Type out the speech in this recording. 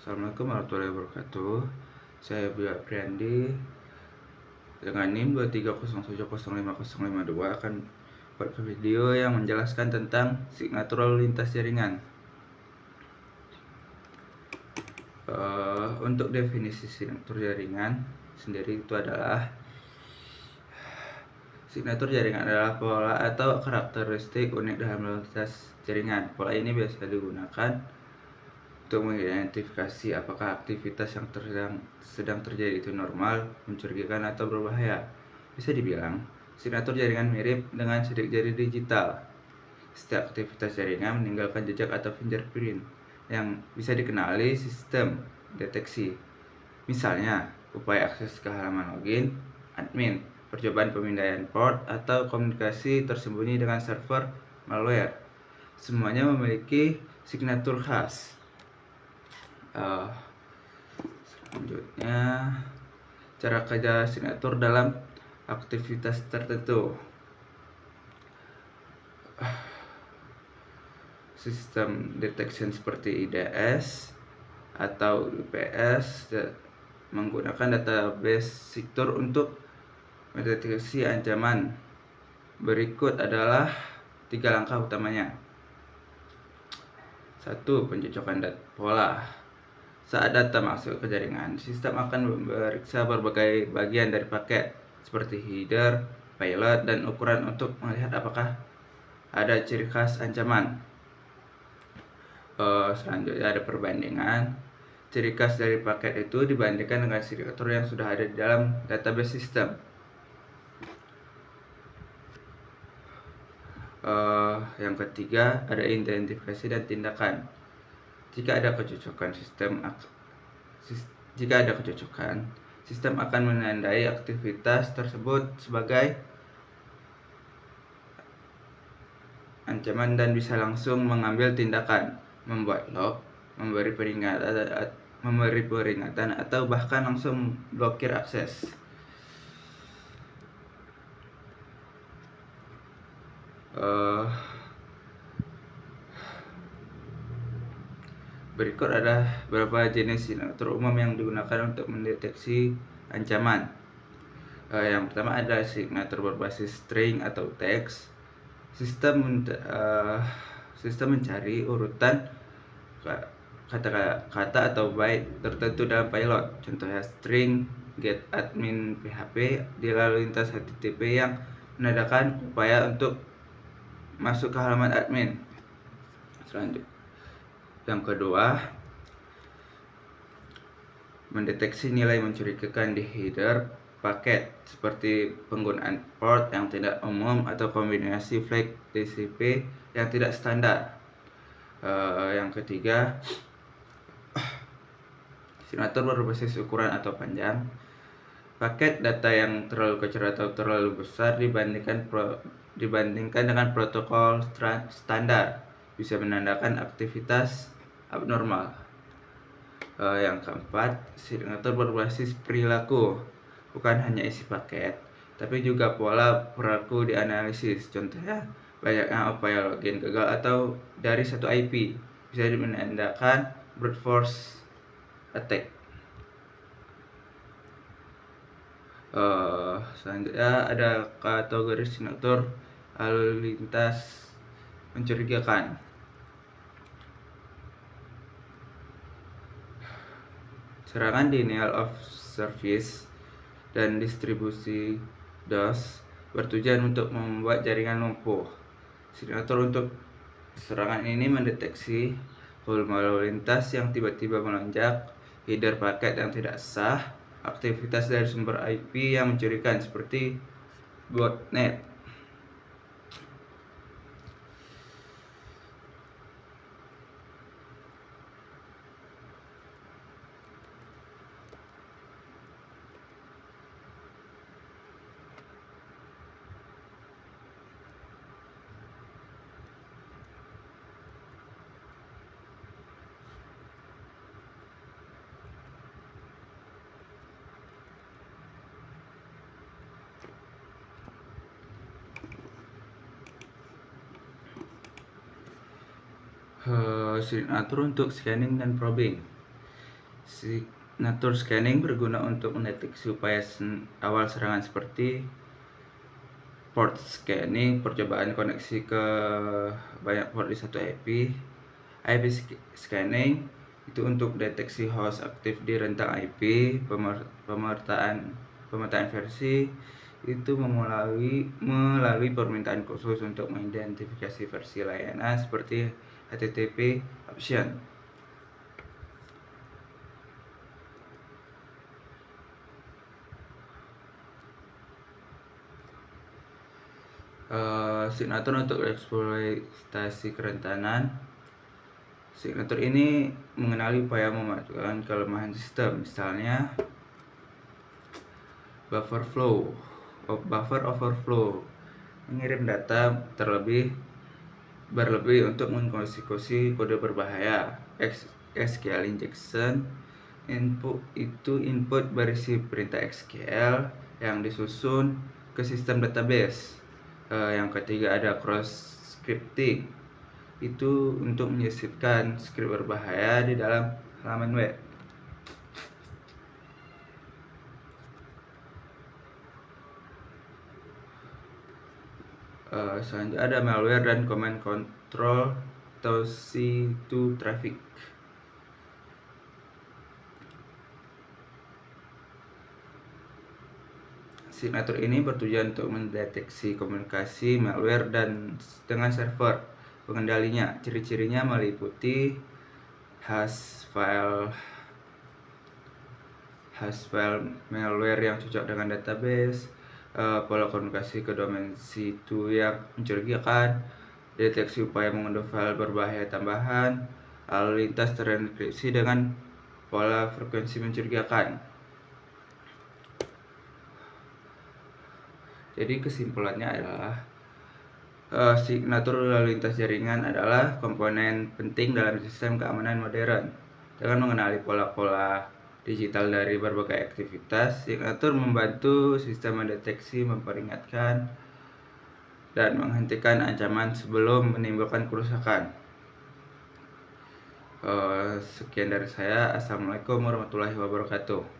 Assalamualaikum warahmatullahi wabarakatuh. Saya Bia Priandi dengan NIM 230705052 akan buat video yang menjelaskan tentang signatur lalu lintas jaringan. Untuk definisi signatur jaringan sendiri itu adalah signatur jaringan adalah pola atau karakteristik unik dalam lalu lintas jaringan. Pola ini biasa digunakan untuk mengidentifikasi apakah aktivitas yang sedang terjadi itu normal, mencurigakan, atau berbahaya. Bisa dibilang, signatur jaringan mirip dengan sidik jari digital. Setiap aktivitas jaringan meninggalkan jejak atau fingerprint yang bisa dikenali sistem deteksi. Misalnya, upaya akses ke halaman login, admin, percobaan pemindaian port, atau komunikasi tersembunyi dengan server malware. Semuanya memiliki signatur khas. Selanjutnya, cara kerja signatur dalam aktivitas tertentu. Sistem detection seperti IDS atau UPS menggunakan database signatur untuk mendeteksi ancaman. Berikut adalah 3 langkah utamanya. 1. Pencocokan pola. Saat data masuk ke jaringan, sistem akan memeriksa berbagai bagian dari paket seperti header, payload, dan ukuran untuk melihat apakah ada ciri khas ancaman. Selanjutnya ada perbandingan. Ciri khas dari paket itu dibandingkan dengan signatur yang sudah ada di dalam database sistem. Yang ketiga ada identifikasi dan tindakan. Jika ada kecocokan, sistem akan menandai aktivitas tersebut sebagai ancaman dan bisa langsung mengambil tindakan, membuat log, memberi peringatan atau bahkan langsung blokir akses. Berikut adalah beberapa jenis signatur umum yang digunakan untuk mendeteksi ancaman. Yang pertama ada signatur berbasis string atau teks. Sistem mencari urutan kata atau byte tertentu dalam payload. Contohnya string get admin PHP di lalu lintas HTTP yang menandakan upaya untuk masuk ke halaman admin. Selanjutnya, yang kedua, mendeteksi nilai mencurigakan di header paket seperti penggunaan port yang tidak umum atau kombinasi flag TCP yang tidak standar. Yang ketiga, signatur berbasis ukuran atau panjang. Paket data yang terlalu kecil atau terlalu besar dibandingkan dengan protokol standar bisa menandakan aktivitas abnormal. Yang keempat, signatur berbasis perilaku. Bukan hanya isi paket, tapi juga pola perilaku dianalisis. Contohnya, banyaknya upaya login gagal atau dari satu IP bisa menandakan brute force attack. Selanjutnya ada kategori signatur lalu lintas mencurigakan. Serangan denial of service dan distribusi DOS bertujuan untuk membuat jaringan lumpuh. Signatur untuk serangan ini mendeteksi volume lalu lintas yang tiba-tiba melonjak, header paket yang tidak sah, aktivitas dari sumber IP yang mencurigakan seperti botnet. Signatur untuk scanning dan probing. Signature scanning berguna untuk mendeteksi upaya awal serangan seperti port scanning, percobaan koneksi ke banyak port di satu IP. IP scanning itu untuk deteksi host aktif di rentang IP. Pemetaan versi itu melalui permintaan khusus untuk mengidentifikasi versi layanan seperti HTTP option. Signatur untuk eksploitasi kerentanan. Signatur ini mengenali upaya memanfaatkan kelemahan sistem, misalnya buffer overflow, mengirim data berlebih untuk mengkonsekuensi kode berbahaya. SQL injection, input berisi perintah SQL yang disusun ke sistem database. Yang ketiga ada cross scripting, itu untuk menyisipkan skrip berbahaya di dalam halaman web. Selanjutnya ada malware dan command control atau C2 traffic. Signatur ini bertujuan untuk mendeteksi komunikasi malware dengan server pengendalinya. Ciri-cirinya meliputi hash file malware yang cocok dengan database, pola komunikasi ke domain C2 yang mencurigakan, deteksi upaya mengunduh file berbahaya tambahan, lalu lintas terenkripsi dengan pola frekuensi mencurigakan. Jadi kesimpulannya adalah signatur lalu lintas jaringan adalah komponen penting dalam sistem keamanan modern. Dengan mengenali pola-pola digital dari berbagai aktivitas, signatur membantu sistem mendeteksi, memperingatkan, dan menghentikan ancaman sebelum menimbulkan kerusakan. Sekian dari saya. Assalamualaikum warahmatullahi wabarakatuh.